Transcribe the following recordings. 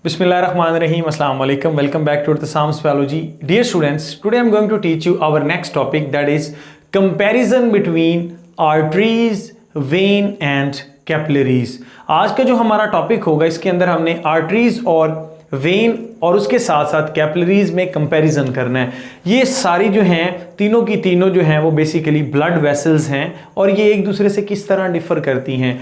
Bismillahirrahmanirrahim. Assalamu alaikum. Welcome back to Irtisam's Biology. Dear students, today I'm going to teach you our next topic, that is comparison between arteries, vein and capillaries. आज का जो हमारा topic होगा इसके अंदर हमने arteries और when और उसके साथ साथ कैपिलरीज में कंपैरिजन करना है। ये सारी जो हैं तीनों की तीनों जो हैं वो बेसिकली ब्लड वेसल्स हैं और ये एक दूसरे से किस तरह डिफर करती हैं।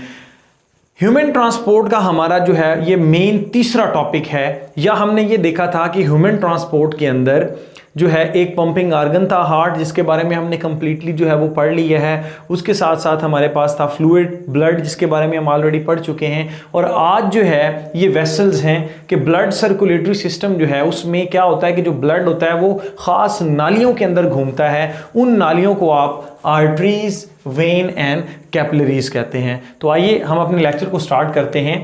ह्यूमन ट्रांसपोर्ट का हमारा जो है ये मेन तीसरा टॉपिक है। या हमने ये देखा था कि ह्यूमन ट्रांसपोर्ट के अंदर जो है एक पंपिंग आर्गन था हार्ट, जिसके बारे में हमने कंप्लीटली जो है वो पढ़ लिया है। उसके साथ साथ हमारे पास था फ्लूइड ब्लड, जिसके बारे में हम ऑलरेडी पढ़ चुके हैं। और आज जो है ये वेसल्स हैं कि ब्लड सर्कुलेटरी सिस्टम जो है उसमें क्या होता है कि जो ब्लड होता है वो ख़ास नालियों के अंदर घूमता है। उन नालियों को आप आर्टरीज, वेन एंड कैपिलरीज कहते हैं। तो आइए हम अपने लेक्चर को स्टार्ट करते हैं।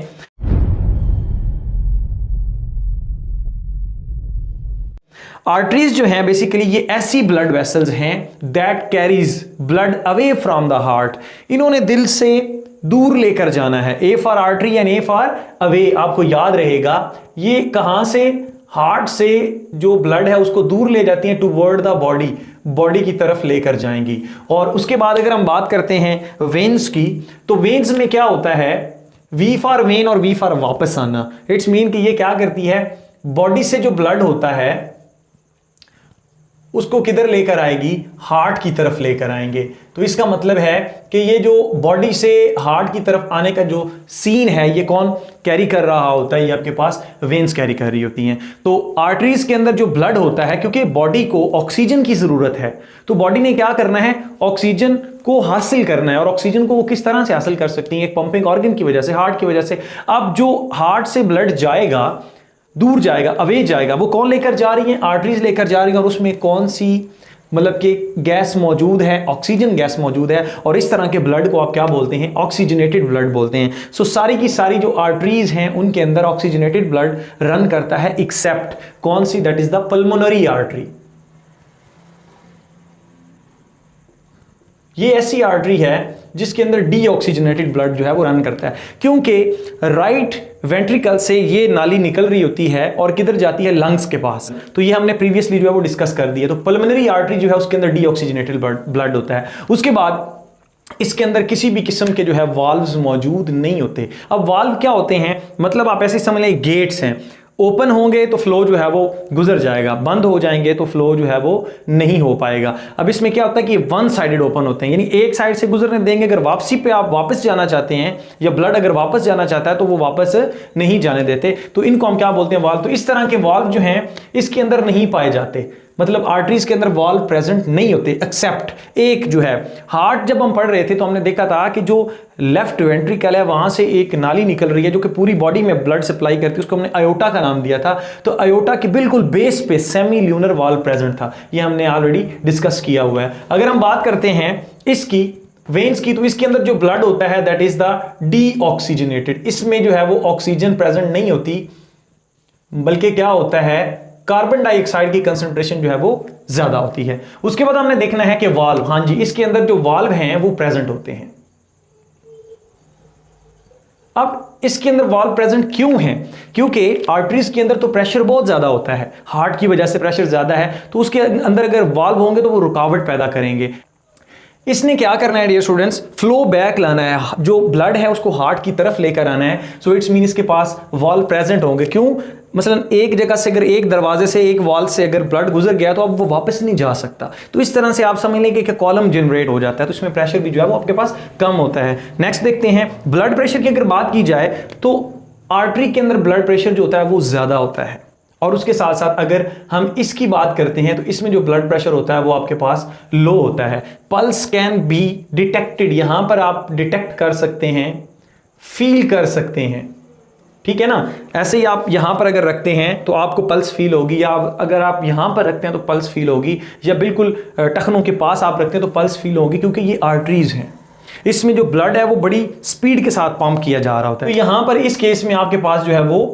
आर्टरीज जो हैं बेसिकली ये ऐसी ब्लड वेसल्स हैं that carries blood away from the heart. इन्होंने दिल से दूर लेकर जाना है। A for artery and A for away. आपको याद रहेगा ये कहां से, हार्ट से जो ब्लड है उसको दूर ले जाती हैं टुवर्ड द बॉडी, बॉडी की तरफ लेकर जाएंगी। और उसके बाद अगर हम बात करते हैं वेन्स की, तो वेन्स में क्या होता है, वी फॉर वेन और वी फॉर वापस आना। इट्स मीन कि ये क्या करती है, बॉडी से जो ब्लड होता है उसको किधर लेकर आएगी, हार्ट की तरफ लेकर आएंगे। तो इसका मतलब है कि ये जो बॉडी से हार्ट की तरफ आने का जो सीन है ये कौन कैरी कर रहा होता है, ये आपके पास वेन्स कैरी कर रही होती हैं। तो आर्टरीज के अंदर जो ब्लड होता है, क्योंकि बॉडी को ऑक्सीजन की जरूरत है, तो बॉडी ने क्या करना है, ऑक्सीजन को हासिल करना है। और ऑक्सीजन को वो किस तरह से हासिल कर सकती है, एक पंपिंग ऑर्गन की वजह से, हार्ट की वजह से। अब जो हार्ट से ब्लड जाएगा, दूर जाएगा, अवे जाएगा, वो कौन लेकर जा रही है, आर्टरीज लेकर जा रही है। और उसमें कौन सी मतलब कि गैस मौजूद है, ऑक्सीजन गैस मौजूद है। और इस तरह के ब्लड को आप क्या बोलते हैं, ऑक्सीजनेटेड ब्लड बोलते हैं। सो सारी की सारी जो आर्टरीज हैं उनके अंदर ऑक्सीजनेटेड ब्लड रन करता है, एक्सेप्ट कौन सी, that is the pulmonary artery. ये ऐसी आर्टरी है जिसके अंदर डीऑक्सीजनेटेड ब्लड जो है वो रन करता है, क्योंकि राइट वेंट्रिकल से ये नाली निकल रही होती है और किधर जाती है, लंग्स के पास। तो ये हमने प्रीवियसली जो है वो डिस्कस कर दिया। तो पल्मोनरी आर्टरी जो है उसके अंदर डीऑक्सीजनेटेड ब्लड होता है। उसके बाद इसके अंदर किसी भी किस्म के जो है वाल्व्स मौजूद नहीं होते। अब वाल्व क्या होते हैं, मतलब आप ऐसे समझ लें गेट्स हैं, ओपन होंगे तो फ्लो जो है वो गुजर जाएगा, बंद हो जाएंगे तो फ्लो जो है वो नहीं हो पाएगा। अब इसमें क्या होता है कि वन साइडेड ओपन होते हैं, यानी एक साइड से गुजरने देंगे। अगर वापसी पे आप वापस जाना चाहते हैं या ब्लड अगर वापस जाना चाहता है तो वो वापस नहीं जाने देते। तो इनको हम क्या बोलते हैं, वाल्व। तो इस तरह के वाल्व जो हैं इसके अंदर नहीं पाए जाते, मतलब आर्टरीज के अंदर वाल्व प्रेजेंट नहीं होते, एक्सेप्ट एक जो है हार्ट। जब हम पढ़ रहे थे तो हमने देखा था कि जो लेफ्ट वेंट्रिकल है वहां से एक नाली निकल रही है जो कि पूरी बॉडी में ब्लड सप्लाई करती है, उसको हमने आयोटा का नाम दिया था। तो आयोटा के बिल्कुल बेस पे सेमी ल्यूनर वाल्व प्रेजेंट था, ये हमने ऑलरेडी डिस्कस किया हुआ है। अगर हम बात करते हैं इसकी वेन्स की, तो इसके अंदर जो ब्लड होता है दैट इज द डीऑक्सीजनेटेड। इसमें जो है वो ऑक्सीजन प्रेजेंट नहीं होती, बल्कि क्या होता है, कार्बन डाइऑक्साइड की कंसंट्रेशन जो है वो ज्यादा होती है। उसके बाद हमने देखना है कि वाल्व, हाँ जी, इसके अंदर जो वाल्व हैं वो प्रेजेंट होते हैं। अब इसके अंदर वाल्व प्रेजेंट क्यों हैं, क्योंकि आर्टरीज के अंदर तो प्रेशर बहुत ज्यादा होता है, हार्ट की वजह से प्रेशर ज्यादा है, तो उसके अंदर अगर वाल्व होंगे तो वो रुकावट पैदा करेंगे। इसने क्या करना है डियर स्टूडेंट्स, फ्लो बैक लाना है, जो ब्लड है उसको हार्ट की तरफ लेकर आना है। सो इट्स मीन इसके पास वाल्व प्रेजेंट होंगे। क्यों, मसलन एक जगह से अगर एक दरवाजे से एक वाल्व से अगर ब्लड गुजर गया तो अब वो वापस नहीं जा सकता। तो इस तरह से आप समझ लेंगे कि कॉलम जनरेट हो जाता है, तो इसमें प्रेशर भी जो है वो आपके पास कम होता है। नेक्स्ट देखते हैं ब्लड प्रेशर की अगर बात की जाए तो आर्टरी के अंदर ब्लड प्रेशर जो होता है वो ज्यादा होता है। और उसके साथ साथ अगर हम इसकी बात करते हैं तो इसमें जो ब्लड प्रेशर होता है वो आपके पास लो होता है। पल्स कैन बी डिटेक्टेड, यहां पर आप डिटेक्ट कर सकते हैं, फील कर सकते हैं, ठीक है ना। ऐसे ही आप यहां पर अगर रखते हैं तो आपको पल्स फील होगी, या अगर आप यहां पर रखते हैं तो पल्स फील होगी, या बिल्कुल टखनों के पास आप रखते हैं तो पल्स फील होगी, क्योंकि ये आर्टरीज हैं। इसमें जो ब्लड है वो बड़ी स्पीड के साथ पंप किया जा रहा होता है। तो यहां पर इस केस में आपके पास जो है वो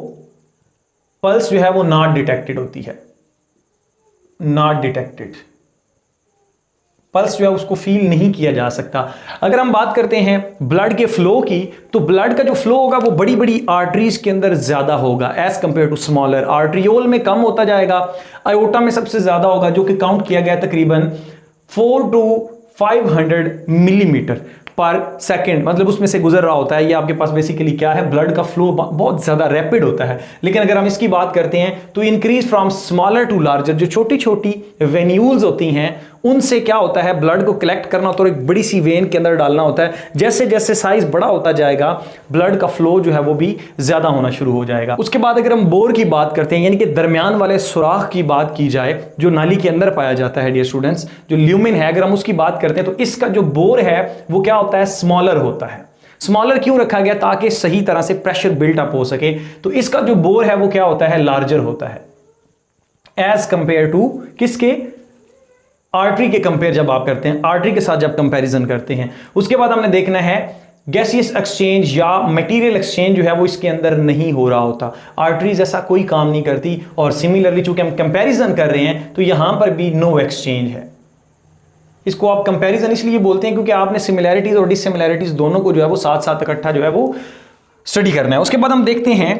पल्स जो है वो नॉट डिटेक्टेड होती है, नॉट डिटेक्टेड। पल्स जो है उसको फील नहीं किया जा सकता। अगर हम बात करते हैं ब्लड के फ्लो की, तो ब्लड का जो फ्लो होगा वो बड़ी बड़ी आर्टरीज के अंदर ज्यादा होगा as compared to smaller. Arteriole में कम होता जाएगा, आयोटा में सबसे ज्यादा होगा जो कि काउंट किया गया तकरीबन 4 to 500 मिलीमीटर पर सेकेंड, मतलब उसमें से गुजर रहा होता है। ये आपके पास बेसिकली क्या है, ब्लड का फ्लो बहुत ज्यादा रैपिड होता है। लेकिन अगर हम इसकी बात करते हैं तो increase from smaller to larger, जो छोटी छोटी वेन्यूल्स होती हैं उनसे क्या होता है, ब्लड को कलेक्ट करना होता है और एक बड़ी सी वेन के अंदर डालना होता है। जैसे जैसे साइज बड़ा होता जाएगा ब्लड का फ्लो जो है वो भी ज्यादा होना शुरू हो जाएगा। उसके बाद अगर हम बोर की बात करते हैं, यानी कि दरमियान वाले सुराख की बात की जाए जो नाली के अंदर पाया जाता है डियर स्टूडेंट्स, जो ल्यूमिन है, अगर हम उसकी बात करते हैं तो इसका जो बोर है वो क्या होता है, स्मॉलर होता है। स्मॉलर क्यों रखा गया, ताकि सही तरह से प्रेशर बिल्टअप हो सके। तो इसका जो बोर है वो क्या होता है, लार्जर होता है एज कंपेयर टू किसके, आर्टरी के कंपेयर जब आप करते हैं, आर्टरी के साथ जब कंपैरिजन करते हैं। उसके बाद हमने देखना है गैसियस एक्सचेंज या मटेरियल एक्सचेंज जो है वो इसके अंदर नहीं हो रहा होता। आर्टरीज ऐसा कोई काम नहीं करती। और सिमिलरली चूंकि हम कंपैरिजन कर रहे हैं तो यहां पर भी नो एक्सचेंज है। इसको आप कंपैरिजन इसलिए बोलते हैं क्योंकि आपने सिमिलैरिटीज और डिससिमिलैरिटीज दोनों को जो है वो साथ साथ इकट्ठा जो है वो स्टडी करना है। उसके बाद हम देखते हैं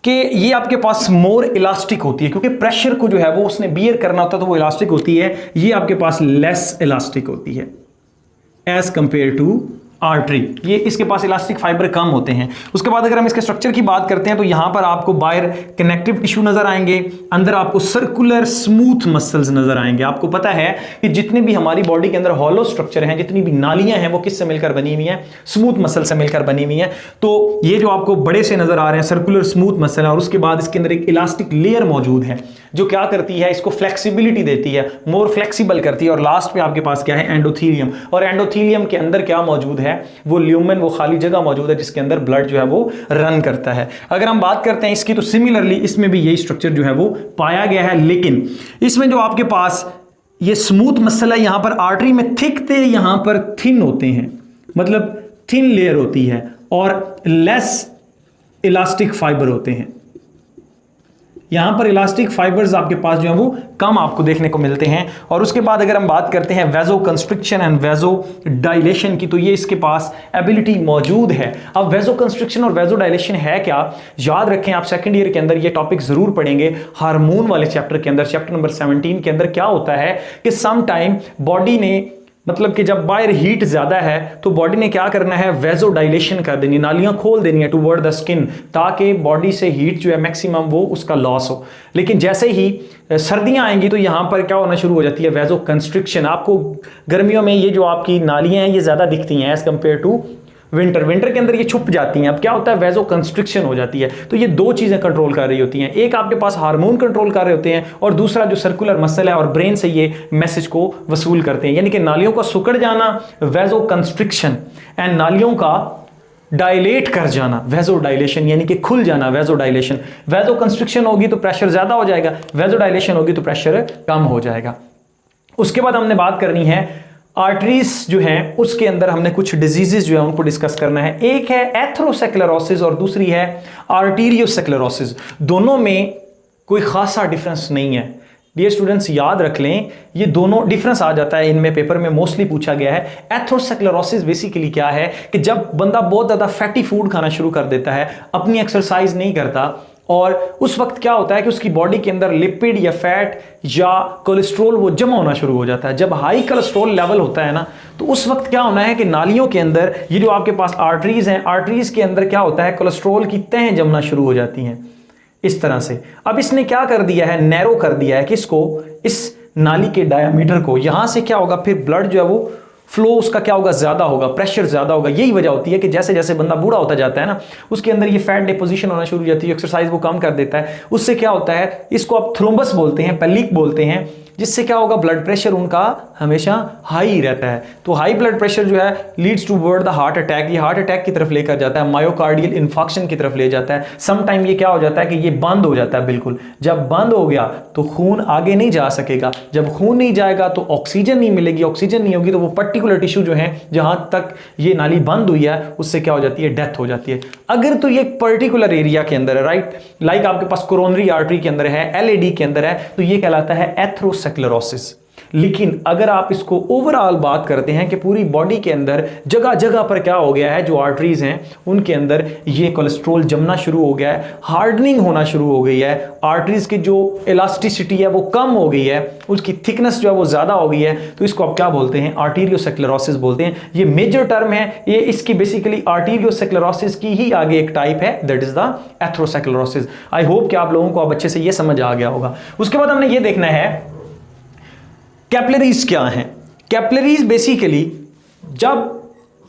कि ये आपके पास मोर इलास्टिक होती है, क्योंकि प्रेशर को जो है वो उसने बियर करना होता है तो वो इलास्टिक होती है। ये आपके पास लेस इलास्टिक होती है एज कंपेयर टू आर्टरी। ये इसके पास इलास्टिक फाइबर कम होते हैं। उसके बाद अगर हम इसके स्ट्रक्चर की बात करते हैं तो यहां पर आपको बाहर कनेक्टिव टिश्यू नजर आएंगे, अंदर आपको सर्कुलर स्मूथ मसल्स नजर आएंगे। आपको पता है कि जितने भी हमारी बॉडी के अंदर हॉलो स्ट्रक्चर हैं, जितनी भी नालियां हैं, वो किससे मिलकर बनी हुई हैं, स्मूथ मसल से मिलकर बनी हुई हैं। तो ये जो आपको बड़े से नजर आ रहे हैं सर्कुलर स्मूथ मसल है, और उसके बाद इसके अंदर एक इलास्टिक लेयर मौजूद है जो क्या करती है, इसको फ्लेक्सिबिलिटी देती है, मोर फ्लेक्सिबल करती है। और लास्ट पे आपके पास क्या है, एंडोथीलियम। और एंडोथीलियम के अंदर क्या मौजूद है, वो ल्यूमेन, वो खाली जगह मौजूद है जिसके अंदर ब्लड जो है वो रन करता है। अगर हम बात करते हैं इसकी तो सिमिलरली इसमें भी यही स्ट्रक्चर जो है वो पाया गया है। लेकिन इसमें जो आपके पास ये स्मूथ मसल है, यहां पर आर्टरी में थिक थे, यहां पर थिन होते हैं, मतलब थिन लेयर होती है, और लेस इलास्टिक फाइबर होते हैं। यहां पर इलास्टिक फाइबर्स आपके पास जो है वो कम आपको देखने को मिलते हैं। और उसके बाद अगर हम बात करते हैं वेजो कंस्ट्रिक्शन एंड वेजो डायलेशन की, तो ये इसके पास एबिलिटी मौजूद है। अब वेजो कंस्ट्रिक्शन और वेजो डायलेशन है क्या, याद रखें आप सेकंड ईयर के अंदर ये टॉपिक जरूर पढ़ेंगे। हार्मोन वाले चैप्टर के अंदर, चैप्टर नंबर 17 के अंदर क्या होता है कि सम टाइम बॉडी ने, मतलब कि जब बाहर हीट ज्यादा है तो बॉडी ने क्या करना है, वेजो डायलेशन कर देनी, नालियां खोल देनी है टुवर्ड द स्किन, ताकि बॉडी से हीट जो है मैक्सिमम वो उसका लॉस हो। लेकिन जैसे ही सर्दियां आएंगी तो यहां पर क्या होना शुरू हो जाती है, वेजो कंस्ट्रिक्शन। आपको गर्मियों में ये जो आपकी नालियां हैं ये ज्यादा दिखती हैं एज कंपेयर टू विंटर के अंदर ये छुप जाती हैं। अब क्या होता है, वेजो कंस्ट्रिक्शन हो जाती है। तो ये दो चीजें कंट्रोल कर रही होती हैं, एक आपके पास हार्मोन कंट्रोल कर रहे होते हैं और दूसरा जो सर्कुलर मसल है और ब्रेन से ये मैसेज को वसूल करते हैं। यानी कि नालियों का सिकुड़ जाना वेजो कंस्ट्रिक्शन, एंड नालियों का डायलेट कर जाना वेजो डायलेशन, यानी कि खुल जाना वेजो डायलेशन। वेजो कंस्ट्रिक्शन होगी तो प्रेशर ज्यादा हो जाएगा, वेजो डायलेशन होगी तो प्रेशर कम हो जाएगा। उसके बाद हमने बात करनी है आर्टरीज जो हैं उसके अंदर हमने कुछ डिजीजेस जो है उनको डिस्कस करना है। एक है एथरोसेक्लेरोसिस और दूसरी है आर्टीरियोसेक्लेरोसिस। दोनों में कोई खासा डिफरेंस नहीं है डियर स्टूडेंट्स, याद रख लें, ये दोनों डिफरेंस आ जाता है इनमें, पेपर में मोस्टली पूछा गया है। एथरोसेक्लेरोसिस बेसिकली क्या है कि जब बंदा बहुत ज्यादा फैटी फूड खाना शुरू कर देता है, अपनी एक्सरसाइज नहीं करता, और उस वक्त क्या होता है कि उसकी बॉडी के अंदर लिपिड या फैट या कोलेस्ट्रॉल वो जमा होना शुरू हो जाता है। जब हाई कोलेस्ट्रॉल लेवल होता है ना, तो उस वक्त क्या होना है कि नालियों के अंदर ये जो आपके पास आर्टरीज हैं, आर्टरीज के अंदर क्या होता है, कोलेस्ट्रॉल की तहें जमना शुरू हो जाती हैं इस तरह से। अब इसने क्या कर दिया है, नैरो कर दिया है किसको, इस नाली के डायमीटर को। यहां से क्या होगा, फिर ब्लड जो है वो फ्लो उसका क्या होगा, ज्यादा होगा, प्रेशर ज्यादा होगा। यही वजह होती है कि जैसे जैसे बंदा बूढ़ा होता जाता है ना, उसके अंदर ये फैट डिपोजिशन होना शुरू हो जाती है, एक्सरसाइज वो कम कर देता है। उससे क्या होता है, इसको आप थ्रोम्बस बोलते हैं, पेलिक बोलते हैं, जिससे क्या होगा, ब्लड प्रेशर उनका हमेशा हाई रहता है। तो हाई ब्लड प्रेशर जो है leads towards the heart attack, ये हार्ट अटैक की तरफ लेकर जाता है, मायोकार्डियल इन्फॉक्शन की तरफ ले जाता है। सम टाइम ये क्या हो जाता है कि ये बंद हो जाता है बिल्कुल। जब बंद हो गया तो खून आगे नहीं जा सकेगा, जब खून नहीं जाएगा तो ऑक्सीजन नहीं मिलेगी, ऑक्सीजन नहीं होगी तो वो पर्टिकुलर टिश्यू जो है जहां तक ये नाली बंद हुई है उससे क्या हो जाती है, डेथ हो जाती है। अगर तो ये पर्टिकुलर एरिया के अंदर है, राइट, लाइक आपके पास कोरोनरी आर्टरी के अंदर है, एलएडी के अंदर है, तो ये कहलाता है एथरोसेक्लेरोसिस। लेकिन अगर आप इसको ओवरऑल बात करते हैं कि पूरी बॉडी के अंदर जगह जगह पर क्या हो गया है, जो आर्टरीज हैं उनके अंदर ये कोलेस्ट्रॉल जमना शुरू हो गया है, हार्डनिंग होना शुरू हो गई है, आर्टरीज की जो इलास्टिसिटी है वो कम हो गई है, उसकी थिकनेस जो है वो ज्यादा हो गई है, तो इसको आप क्या बोलते हैं, आर्टीरियोस्क्लेरोसिस बोलते हैं। ये मेजर टर्म है, ये इसकी बेसिकली आर्टीरियोस्क्लेरोसिस की ही आगे एक टाइप है, that is the atherosclerosis. I hope कि आप लोगों को अब अच्छे से ये समझ आ गया होगा। उसके बाद हमने ये देखना है कैपिलरीज क्या हैं। कैपिलरीज बेसिकली जब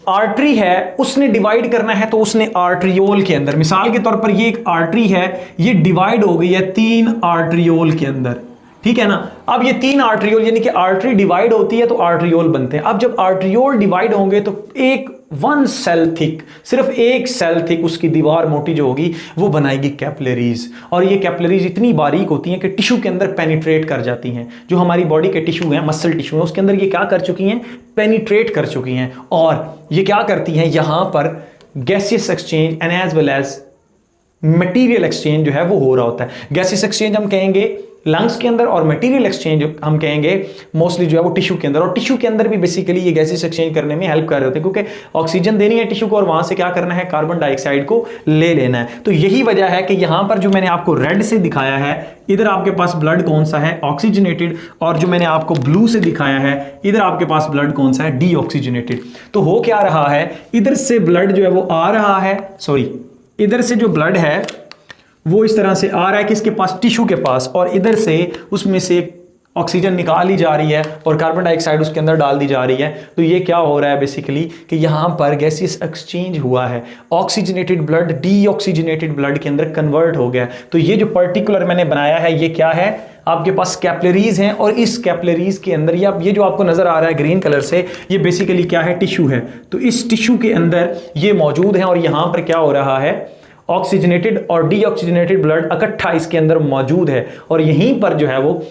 आर्टरी है उसने डिवाइड करना है तो उसने आर्ट्रियोल के अंदर, मिसाल के तौर पर ये एक आर्टरी है, ये डिवाइड हो गई है 3 आर्ट्रियोल के अंदर, ठीक है ना। अब ये 3 आर्ट्रियोल यानी कि आर्टरी डिवाइड होती है तो आर्ट्रियोल बनते हैं। अब जब आर्ट्रियोल डिवाइड होंगे तो एक 1 सेल थिक, सिर्फ एक सेल थिक उसकी दीवार मोटी जो होगी वो बनाएगी कैपिलरीज। और ये कैपिलरीज इतनी बारीक होती हैं कि टिश्यू के अंदर पेनिट्रेट कर जाती हैं। जो हमारी बॉडी के टिश्यू हैं, मसल टिश्यू है, उसके अंदर ये क्या कर चुकी हैं, पेनिट्रेट कर चुकी हैं। और ये क्या करती हैं, यहां पर gaseous exchange and as well as material exchange जो है वो हो रहा होता है। गैसियस एक्सचेंज हम कहेंगे लंग्स के अंदर और मटेरियल एक्सचेंज हम कहेंगे मोस्टली जो है वो टिश्यू के अंदर। और टिश्यू के अंदर भी बेसिकली ये गैसेस एक्सचेंज करने में हेल्प कर रहे होते हैं, क्योंकि ऑक्सीजन देनी है टिश्यू को और वहां से क्या करना है, कार्बन डाइऑक्साइड को ले लेना है। तो यही वजह है कि यहां पर जो मैंने आपको रेड से दिखाया है, इधर आपके पास ब्लड कौन सा है, ऑक्सीजनेटेड, और जो मैंने आपको ब्लू से दिखाया है इधर आपके पास ब्लड कौन सा है, डीऑक्सीजनेटेड। तो हो क्या रहा है, इधर से ब्लड जो है वो आ रहा है, सॉरी इधर से जो ब्लड है वो इस तरह से आ रहा है किसके पास, टिश्यू के पास, और इधर से उसमें से ऑक्सीजन निकाली जा रही है और कार्बन डाइऑक्साइड उसके अंदर डाल दी जा रही है। तो ये क्या हो रहा है बेसिकली कि यहाँ पर गैसियस एक्सचेंज हुआ है, ऑक्सीजनेटेड ब्लड डीऑक्सीजनेटेड ब्लड के अंदर कन्वर्ट हो गया। तो ये जो पर्टिकुलर मैंने बनाया है ये क्या है, आपके पास कैपिलरीज हैं, और इस कैपिलरीज के अंदर ये जो आपको नजर आ रहा है ग्रीन कलर से, ये बेसिकली क्या है, टिश्यू है। तो इस टिश्यू के अंदर ये मौजूद है और यहाँ पर क्या हो रहा है, ऑक्सीजनेटेड और डीऑक्सीजनेटेड ब्लड इकट्ठा इसके अंदर मौजूद है, और यहीं पर जो है वो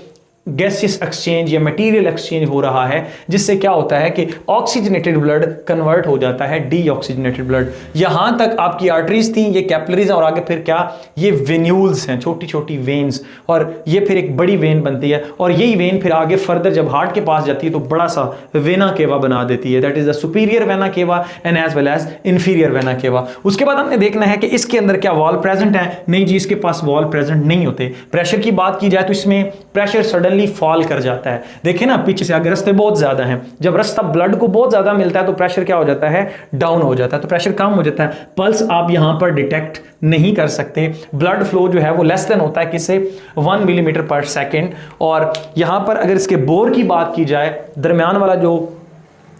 गैसियस एक्सचेंज या मटेरियल एक्सचेंज हो रहा है, जिससे क्या होता है कि ऑक्सीजनेटेड ब्लड कन्वर्ट हो जाता है डीऑक्सीजनेटेड ब्लड। यहां तक आपकी आर्टरीज थी, ये कैपिलरीज, और आगे फिर क्या, ये वेन्यूल्स हैं, छोटी छोटी वेन्स, और ये फिर एक बड़ी वेन बनती है, और यही वेन फिर आगे फर्दर जब हार्ट के पास जाती है तो बड़ा सा वेना केवा बना देती है, that is the superior vena cava and as well as inferior vena cava. उसके बाद हमने देखना है कि इसके अंदर क्या वॉल प्रेजेंट है, नहीं जी इसके पास वॉल प्रेजेंट नहीं होते। प्रेशर की बात की जाए तो इसमें प्रेशर सडन फॉल कर जाता है। देखिए ना पीछे से आगे रास्ते बहुत ज्यादा हैं, जब रास्ता ब्लड को बहुत ज्यादा मिलता है तो प्रेशर क्या हो जाता है, डाउन हो जाता है, तो प्रेशर कम हो जाता है। पल्स आप यहां पर डिटेक्ट नहीं कर सकते, ब्लड फ्लो जो है वो लेस देन होता है किससे, 1 मिलीमीटर पर सेकेंड। और यहां पर अगर इसके बोर की बात की जाए, दरमियान वाला जो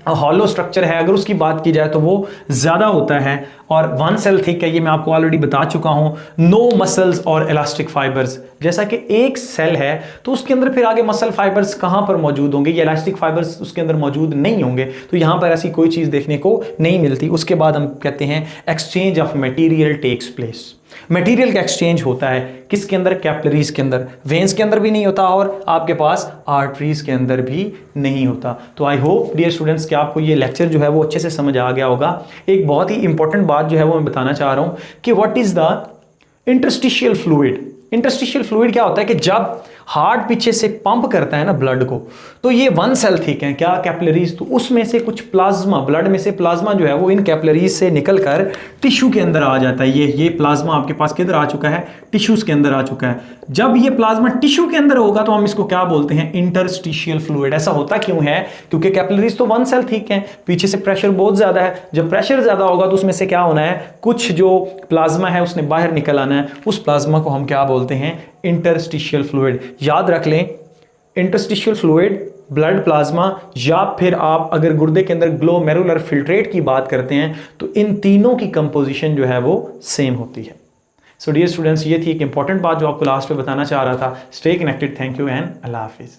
हॉलो स्ट्रक्चर है अगर उसकी बात की जाए तो वो ज्यादा होता है, और 1 सेल थिक है, ये मैं आपको ऑलरेडी बता चुका हूं। नो मसल्स और इलास्टिक फाइबर्स, जैसा कि एक सेल है तो उसके अंदर फिर आगे मसल फाइबर्स कहां पर मौजूद होंगे, ये इलास्टिक फाइबर्स उसके अंदर मौजूद नहीं होंगे, तो यहां पर ऐसी कोई चीज देखने को नहीं मिलती। उसके बाद हम कहते हैं exchange of material takes place. Material का एक्सचेंज होता है किसके अंदर, कैपिलरीज के अंदर, वेन्स के अंदर भी नहीं होता और आपके पास आर्टरीज के अंदर भी नहीं होता। तो आई होप डियर स्टूडेंट्स कि आपको ये लेक्चर जो है वो अच्छे से समझ आ गया होगा। एक बहुत ही इंपॉर्टेंट बात जो है वो मैं बताना चाह रहा हूं कि what is the interstitial fluid. Interstitial fluid क्या होता है कि जब हार्ट पीछे से पंप करता है ना ब्लड को, तो ये 1 सेल थिक है क्या, कैपिलरीज, तो उसमें से कुछ प्लाज्मा, ब्लड में से प्लाज्मा जो है वो इन कैपिलरीज से निकलकर टिश्यू के अंदर आ जाता है। ये प्लाज्मा आपके पास किधर आ चुका है, टिश्यूज के अंदर आ चुका है। जब ये प्लाज्मा टिश्यू के अंदर होगा तो हम इसको क्या बोलते हैं, इंटरस्टिशियल फ्लूइड। ऐसा होता क्यों है, क्योंकि कैपिलरीज तो 1 सेल थिक है, पीछे से प्रेशर बहुत ज्यादा है, जब प्रेशर ज्यादा होगा तो उसमें से क्या होना है, कुछ जो प्लाज्मा है उसने बाहर निकल आना है, उस प्लाज्मा को हम क्या बोलते हैं, इंटरस्टिशियल फ्लूइड। याद रख लें, इंटरस्टिशियल फ्लूइड, ब्लड प्लाज्मा, या फिर आप अगर गुर्दे के अंदर ग्लोमेरुलर फिल्ट्रेट की बात करते हैं तो इन तीनों की कंपोजिशन जो है वो सेम होती है। सो डियर स्टूडेंट्स, ये थी एक इंपॉर्टेंट बात जो आपको लास्ट में बताना चाह रहा था। Stay connected, thank you and Allah Hafiz.